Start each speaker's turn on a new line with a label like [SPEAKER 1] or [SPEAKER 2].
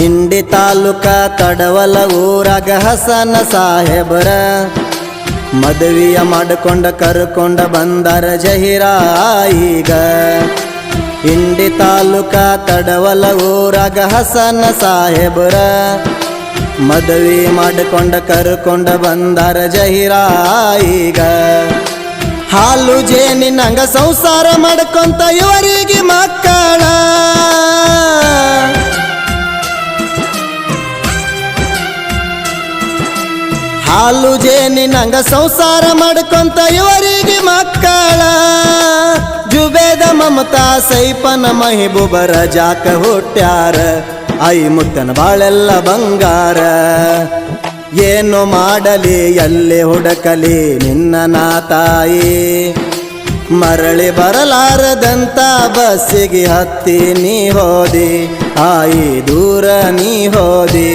[SPEAKER 1] ಇಂಡಿ ತಾಲೂಕ ಕಡವಲ ಊರಾಗ ಹಸನ ಸಾಹೇಬರ ಮದುವೆಯ ಮಾಡಿಕೊಂಡ ಕರ್ಕೊಂಡ ಬಂದಾರ ಜಹಿರ ಈಗ. ಇಂಡಿ ತಾಲೂಕ ಕಡವಲ ಊರಾಗ ಹಸನ ಸಾಹೇಬರ ಮದುವೆ ಮಾಡಿಕೊಂಡ ಕರ್ಕೊಂಡ ಬಂದಾರ ಜಹಿರ ಈಗ. ಹಾಲು ಜೇನಿನಂಗ ಸಂಸಾರ ಮಾಡ್ಕೊಂತ ಇವರಿಗೆ ಮಕ್ಕಳ, ಹಾಲು ಜೇನಿನಂಗ ಸಂಸಾರ ಮಾಡ್ಕೊಂತ ಇವರಿಗೆ ಮಕ್ಕಳ. ಜುಬೇದ ಮಮತಾ ಸೈಪನ ಮಹಿಬೂಬರ ಜಾಕ ಹುಟ್ಟ್ಯಾರ, ಐ ಮುತ್ತನ ಬಾಳೆಲ್ಲ ಬಂಗಾರ. ಏನು ಮಾಡಲಿ ಎಲ್ಲಿ ಹುಡುಕಲಿ ನಿನ್ನ ನಾ ತಾಯಿ, ಮರಳಿ ಬರಲಾರದಂತ ಬಸ್ಸಿಗೆ ಹತ್ತಿ ನೀ ಹೋದಿ, ಆಯಿ ದೂರ ನೀ ಹೋದಿ.